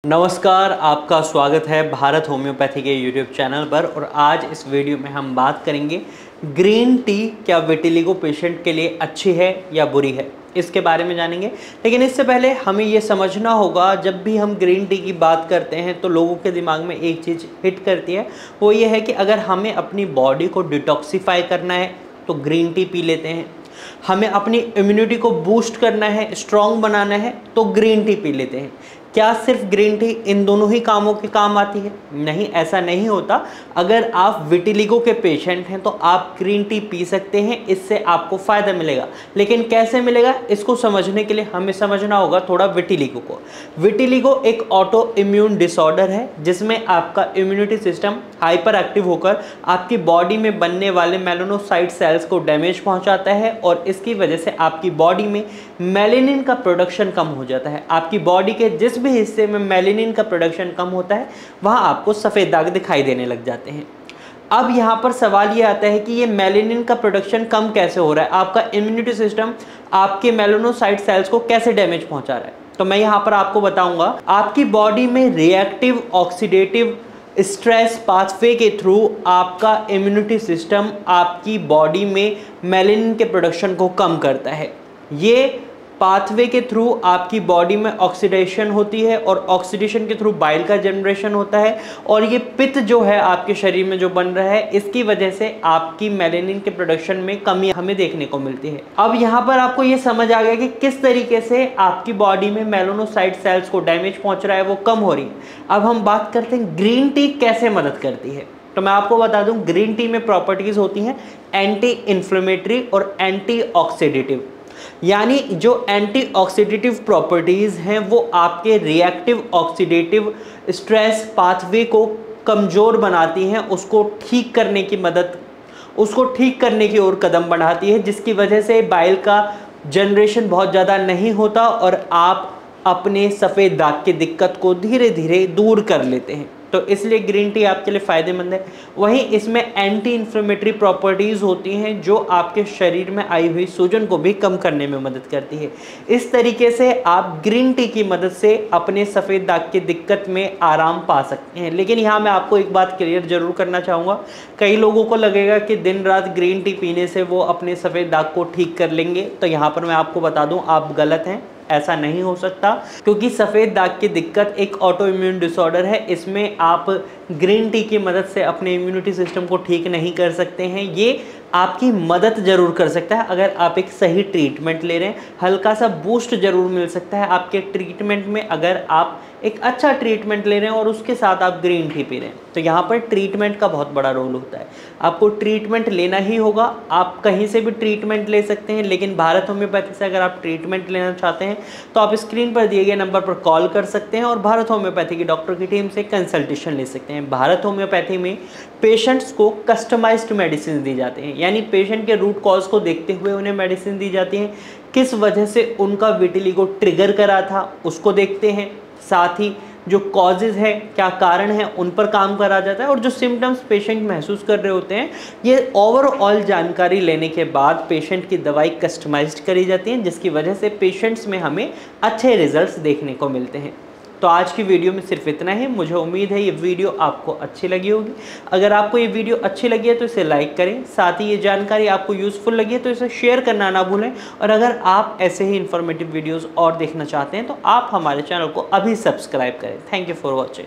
नमस्कार, आपका स्वागत है भारत होम्योपैथी के यूट्यूब चैनल पर। और आज इस वीडियो में हम बात करेंगे ग्रीन टी क्या विटिलिगो पेशेंट के लिए अच्छी है या बुरी है, इसके बारे में जानेंगे। लेकिन इससे पहले हमें ये समझना होगा, जब भी हम ग्रीन टी की बात करते हैं तो लोगों के दिमाग में एक चीज़ हिट करती है, वो ये है कि अगर हमें अपनी बॉडी को डिटॉक्सिफाई करना है तो ग्रीन टी पी लेते हैं, हमें अपनी इम्यूनिटी को बूस्ट करना है, स्ट्रॉन्ग बनाना है तो ग्रीन टी पी लेते हैं। क्या सिर्फ ग्रीन टी इन दोनों ही कामों के काम आती है? नहीं, ऐसा नहीं होता। अगर आप विटिलिगो के पेशेंट हैं तो आप ग्रीन टी पी सकते हैं, इससे आपको फ़ायदा मिलेगा। लेकिन कैसे मिलेगा, इसको समझने के लिए हमें समझना होगा थोड़ा विटिलिगो को। विटिलिगो एक ऑटो इम्यून डिसऑर्डर है जिसमें आपका इम्यूनिटी सिस्टम हाइपर एक्टिव होकर आपकी बॉडी में बनने वाले मेलानोसाइट सेल्स को डैमेज पहुंचाता है और इसकी वजह से आपकी बॉडी में मेलेनिन का प्रोडक्शन कम हो जाता है। आपकी बॉडी के जिस भी हिस्से में मेलेनिन का प्रोडक्शन कम होता है वहां आपको सफ़ेद दाग दिखाई देने लग जाते हैं। अब यहाँ पर सवाल ये आता है कि ये मेलेनिन का प्रोडक्शन कम कैसे हो रहा है, आपका इम्यूनिटी सिस्टम आपके मेलानोसाइट सेल्स को कैसे डैमेज पहुंचा रहा है। तो मैं यहाँ पर आपको बताऊंगा, आपकी बॉडी में रिएक्टिव ऑक्सीडेटिव स्ट्रेस पाथवे के थ्रू आपका इम्यूनिटी सिस्टम आपकी बॉडी में मेलेनिन के प्रोडक्शन को कम करता है। ये पाथवे के थ्रू आपकी बॉडी में ऑक्सीडेशन होती है और ऑक्सीडेशन के थ्रू बाइल का जनरेशन होता है और ये पित्त जो है आपके शरीर में जो बन रहा है, इसकी वजह से आपकी मेलेनिन के प्रोडक्शन में कमी हमें देखने को मिलती है। अब यहाँ पर आपको ये समझ आ गया कि किस तरीके से आपकी बॉडी में मेलानोसाइट सेल्स को डैमेज पहुँच रहा है, वो कम हो रही है। अब हम बात करते हैं ग्रीन टी कैसे मदद करती है। तो मैं आपको बता दूं, ग्रीन टी में प्रॉपर्टीज होती हैं एंटी इन्फ्लेमेटरी और एंटी ऑक्सीडेटिव। यानी जो एंटी ऑक्सीडेटिव प्रॉपर्टीज हैं वो आपके रिएक्टिव ऑक्सीडेटिव स्ट्रेस पाथवे को कमज़ोर बनाती हैं, उसको ठीक करने की ओर कदम बढ़ाती है, जिसकी वजह से बाइल का जनरेशन बहुत ज़्यादा नहीं होता और आप अपने सफ़ेद दाग की दिक्कत को धीरे धीरे दूर कर लेते हैं। तो इसलिए ग्रीन टी आपके लिए फ़ायदेमंद है। वहीं इसमें एंटी इन्फ्लेमेटरी प्रॉपर्टीज़ होती हैं जो आपके शरीर में आई हुई सूजन को भी कम करने में मदद करती है। इस तरीके से आप ग्रीन टी की मदद से अपने सफ़ेद दाग की दिक्कत में आराम पा सकते हैं। लेकिन यहाँ मैं आपको एक बात क्लियर ज़रूर करना चाहूँगा, कई लोगों को लगेगा कि दिन रात ग्रीन टी पीने से वो अपने सफ़ेद दाग को ठीक कर लेंगे। तो यहाँ पर मैं आपको बता दूँ, आप गलत हैं, ऐसा नहीं हो सकता। क्योंकि सफ़ेद दाग की दिक्कत एक ऑटो इम्यून डिसऑर्डर है, इसमें आप ग्रीन टी की मदद से अपने इम्यूनिटी सिस्टम को ठीक नहीं कर सकते हैं। ये आपकी मदद ज़रूर कर सकता है अगर आप एक सही ट्रीटमेंट ले रहे हैं, हल्का सा बूस्ट ज़रूर मिल सकता है आपके ट्रीटमेंट में अगर आप एक अच्छा ट्रीटमेंट ले रहे हैं और उसके साथ आप ग्रीन टी पी रहे हैं। तो यहाँ पर ट्रीटमेंट का बहुत बड़ा रोल होता है, आपको ट्रीटमेंट लेना ही होगा। आप कहीं से भी ट्रीटमेंट ले सकते हैं, लेकिन भारत होम्योपैथी से अगर आप ट्रीटमेंट लेना चाहते हैं तो आप स्क्रीन पर दिए गए नंबर पर कॉल कर सकते हैं और भारत होम्योपैथी की डॉक्टर की टीम से कंसल्टेशन ले सकते हैं। भारत होम्योपैथी में पेशेंट्स को कस्टमाइज्ड मेडिसिन दी जाती हैं, यानी पेशेंट के रूट कॉज को देखते हुए उन्हें मेडिसिन दी जाती हैं। किस वजह से उनका विटिलिगो ट्रिगर करा था उसको देखते हैं, साथ ही जो कॉजेज़ है, क्या कारण है, उन पर काम करा जाता है और जो सिम्टम्स पेशेंट महसूस कर रहे होते हैं, ये ओवरऑल जानकारी लेने के बाद पेशेंट की दवाई कस्टमाइज्ड करी जाती है, जिसकी वजह से पेशेंट्स में हमें अच्छे रिजल्ट्स देखने को मिलते हैं। तो आज की वीडियो में सिर्फ इतना ही। मुझे उम्मीद है ये वीडियो आपको अच्छी लगी होगी। अगर आपको ये वीडियो अच्छी लगी है तो इसे लाइक करें, साथ ही ये जानकारी आपको यूज़फुल लगी है तो इसे शेयर करना ना भूलें। और अगर आप ऐसे ही इन्फॉर्मेटिव वीडियोज़ और देखना चाहते हैं तो आप हमारे चैनल को अभी सब्सक्राइब करें। Thank you for watching.